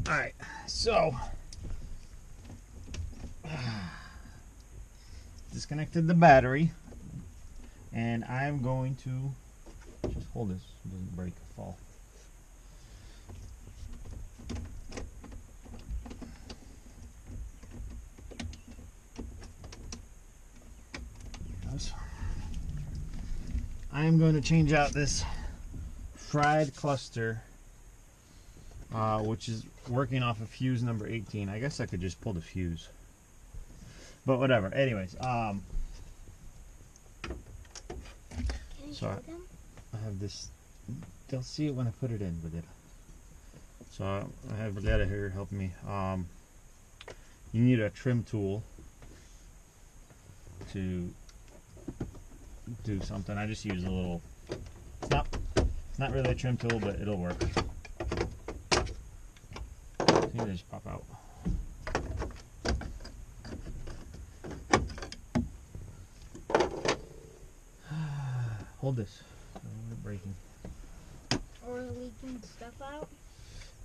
Alright, so disconnected the battery, and I'm going to just hold this so it doesn't break or fall. I am going to change out this fried cluster, which is working off of fuse number 18. I guess I could just pull the fuse, but whatever. Anyways, so I have this. They'll see it when I put it in with it. So I have Valletta here helping me. You need a trim tool to do something. I just use a little. It's not really a trim tool, but it'll work. See, they just pop out. Hold this. We're breaking. Or leaking stuff out?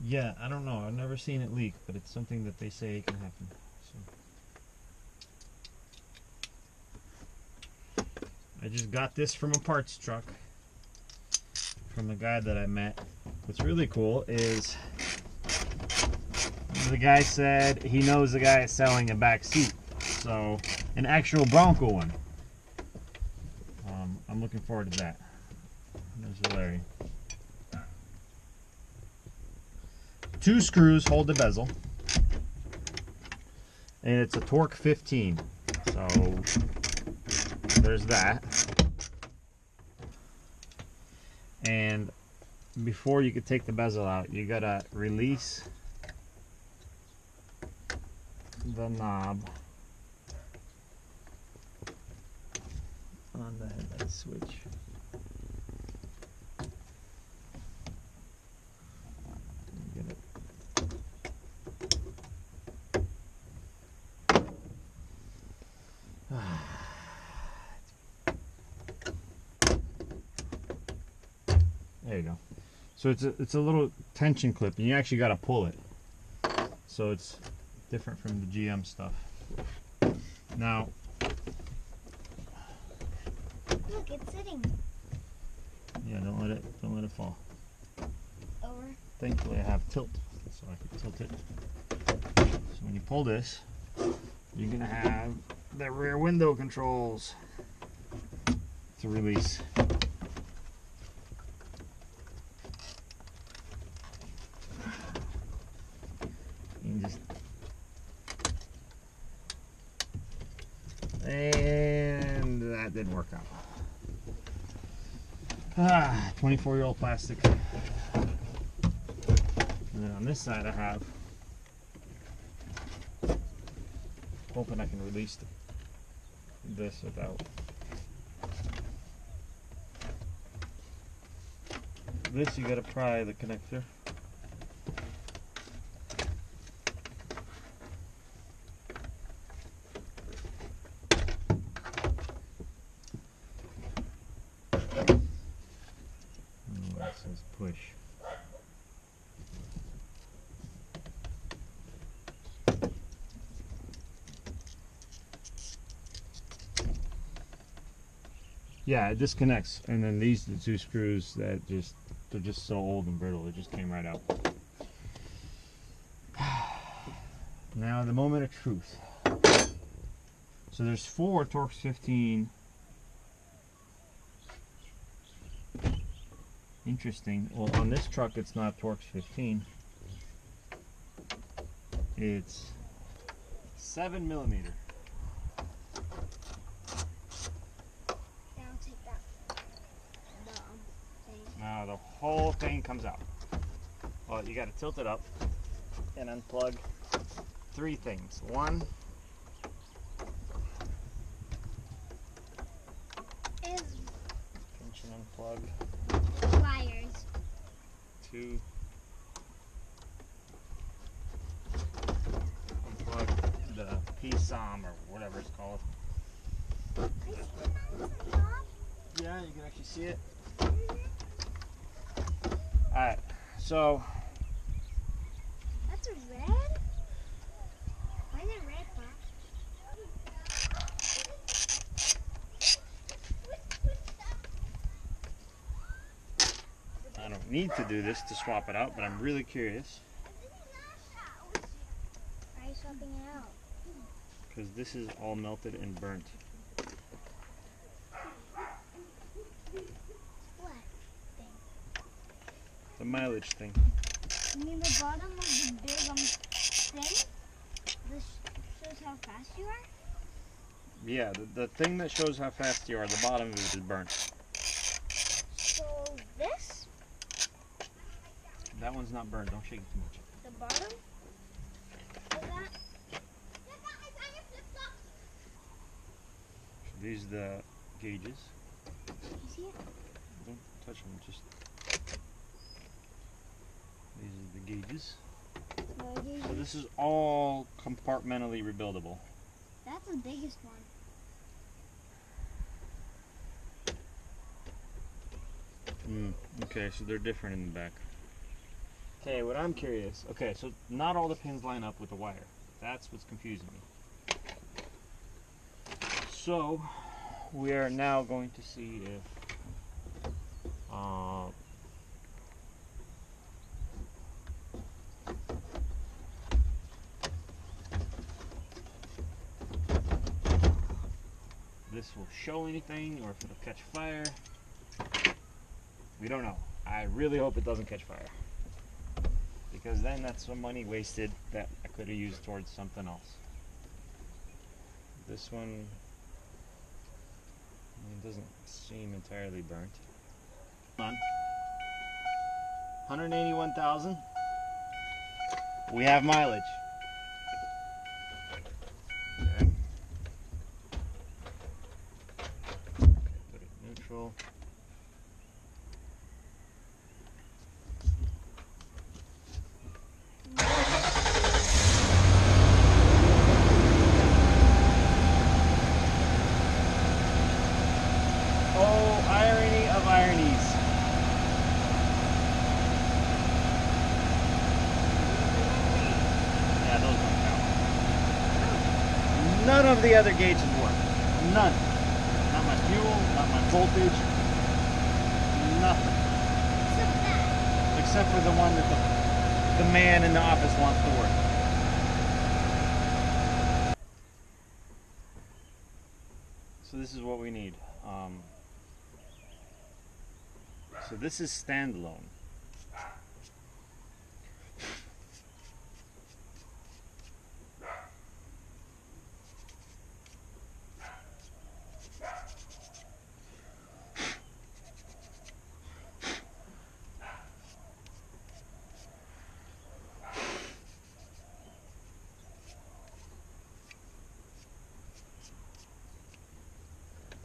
Yeah, I don't know. I've never seen it leak, but it's something that they say can happen. So I just got this from a parts truck from the guy that I met. What's really cool is the guy said he knows the guy is selling a back seat, so an actual Bronco one. I'm looking forward to that. There's Larry. 2 screws hold the bezel, and it's a torque 15. So there's that. And before you could take the bezel out, you gotta release the knob on the headlight switch. Get it. There you go. So it's a little tension clip, and you actually got to pull it. So it's different from the GM stuff. Now, look, it's sitting. Yeah, don't let it fall. Over. Thankfully, I have tilt, so I can tilt it. So when you pull this, you're gonna have the rear window controls to release. And that didn't work out. 24-year-old plastic. And then on this side I have, hoping I can release this without. This you gotta pry the connector. Push. Yeah, it disconnects, and then these are the 2 screws that they're just so old and brittle, it just came right out. Now the moment of truth. So there's 4 Torx 15. Interesting. Well, on this truck it's not Torx 15. It's 7mm. Now take that. Thing. Now the whole thing comes out. Well, you got to tilt it up and unplug 3 things. 1 is pinch and unplug. Wires. 2 unplug the psom or whatever it's called. Yeah, you can actually see it. Mm-hmm. Alright, so that's is red? Why is it red, Pop? I don't need to do this to swap it out, but I'm really curious. Why are you swapping it out? Because this is all melted and burnt. What thing? The mileage thing. You mean the bottom of the big thing? This shows how fast you are? Yeah, the thing that shows how fast you are, the bottom of it is burnt. So this? That one's not burnt. Don't shake it too much. The bottom? Of that? These are the gauges. You see it? Don't touch them. Just these are the gauges. So this is all compartmentally rebuildable. That's the biggest one. Okay, so they're different in the back. Okay, what I'm curious. Okay, so not all the pins line up with the wire. That's what's confusing me. So we are now going to see if this will show anything or if it'll catch fire. We don't know. I really hope it doesn't catch fire, because then that's some money wasted that I could have used towards something else. This one, it doesn't seem entirely burnt. Come on. 181,000. We have mileage. Okay. Put it neutral. Oh, irony of ironies. Yeah, those don't count. None of the other gauges work. None. Not my fuel, not my voltage, nothing. Except that. Except for the one that the man in the office wants to work. So this is what we need. So this is standalone.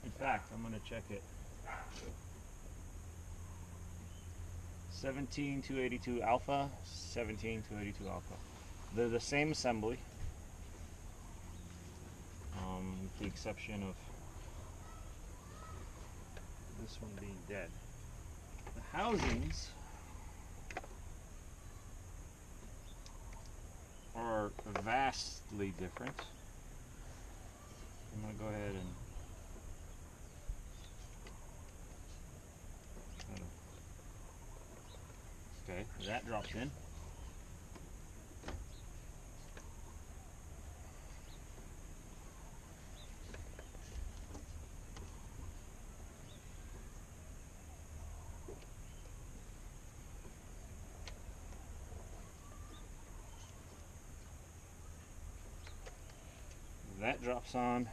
In fact, I'm going to check it. 17282 alpha, 17282 alpha. They're the same assembly, with the exception of this one being dead. The housings are vastly different. I'm going to go ahead and okay, that drops in. That drops on.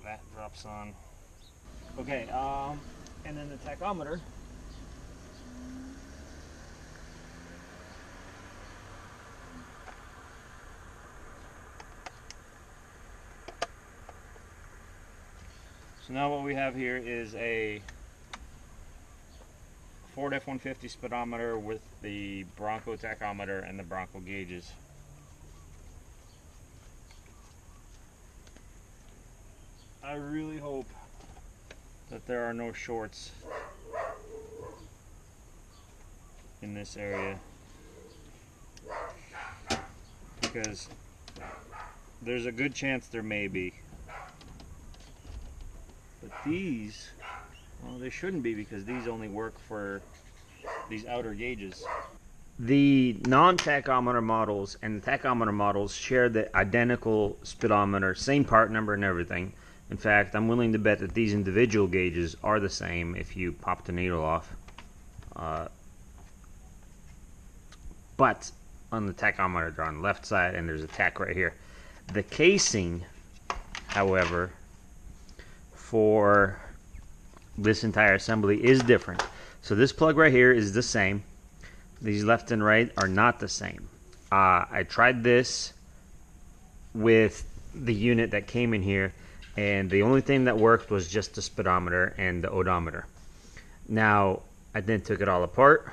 That drops on. Okay, and then the tachometer. So now what we have here is a Ford F150 speedometer with the Bronco tachometer and the Bronco gauges. I really hope that there are no shorts in this area, because there's a good chance there may be. But these, well, they shouldn't be, because these only work for these outer gauges. The non-tachometer models and the tachometer models share the identical speedometer, same part number and everything. In fact, I'm willing to bet that these individual gauges are the same if you pop the needle off. But on the tachometer, they're on the left side, and there's a tach right here. The casing, however, for this entire assembly is different. So this plug right here is the same. These left and right are not the same. I tried this with the unit that came in here, and the only thing that worked was just the speedometer and the odometer. Now, I then took it all apart,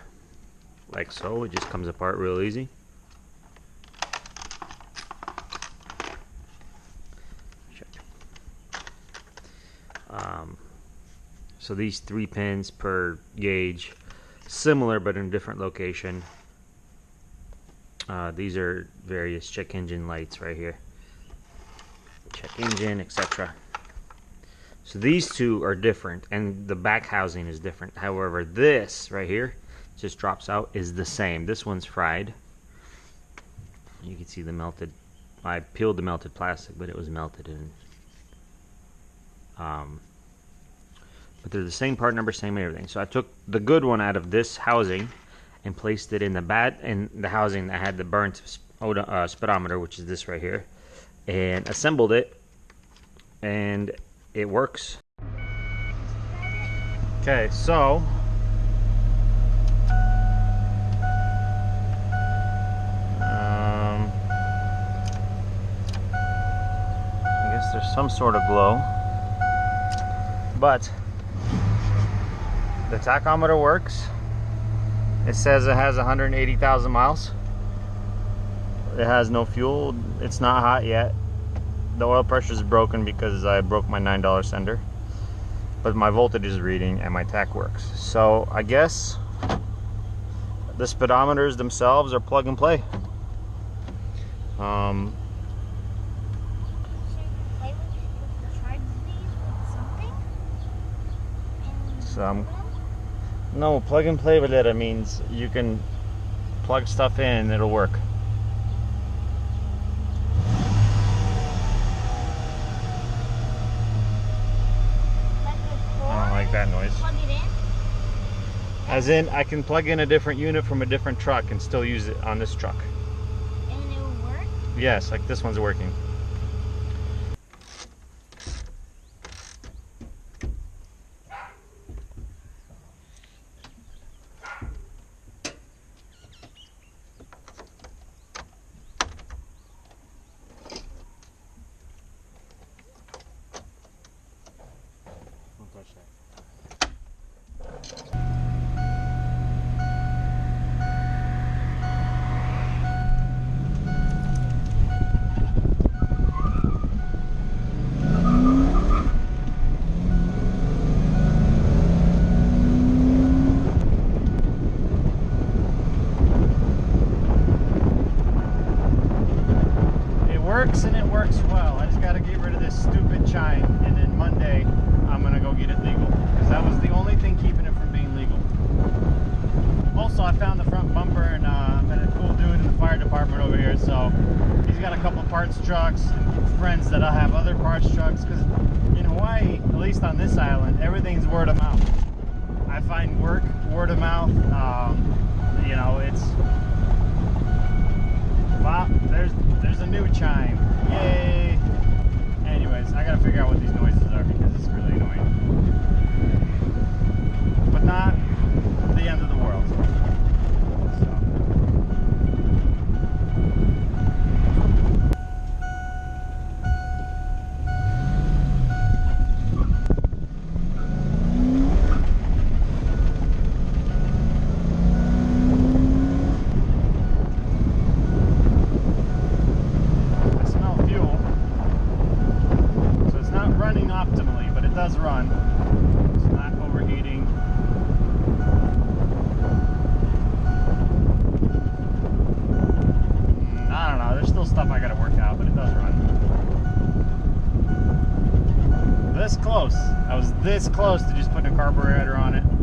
like so. It just comes apart real easy. So these 3 pins per gauge, similar but in a different location. These are various check engine lights right here. Check engine, etc. So these two are different, and the back housing is different. However, this right here just drops out, is the same. This one's fried. You can see the melted. I peeled the melted plastic, but it was melted in. But they're the same part number, same everything. So I took the good one out of this housing and placed it in the housing that had the burnt speedometer, which is this right here, and assembled it, and it works. Okay, so I guess there's some sort of glow, but the tachometer works. It says it has 180,000 miles. It has no fuel. It's not hot yet. The oil pressure is broken because I broke my $9 sender. But my voltage is reading and my tach works. So I guess the speedometers themselves are plug and play. No, plug and play with it means you can plug stuff in and it'll work. I don't like that noise. Plug it in? As in, I can plug in a different unit from a different truck and still use it on this truck. And it will work? Yes, like this one's working. Don't touch that. And it works well. I just got to get rid of this stupid chime, and then Monday I'm gonna go get it legal, because that was the only thing keeping it from being legal. Also, I found the front bumper, and I met a cool dude in the fire department over here, so he's got a couple parts trucks and friends that I have other parts trucks, because in Hawaii, at least on this island, everything's word of mouth. I find work word of mouth. You know, it's wow, there's a new chime. Yay! Anyways, I gotta figure out what these noises are, because it's really annoying. But not the end of the world. Optimally, but it does run. It's not overheating. this close. I was this close to just putting a carburetor on it.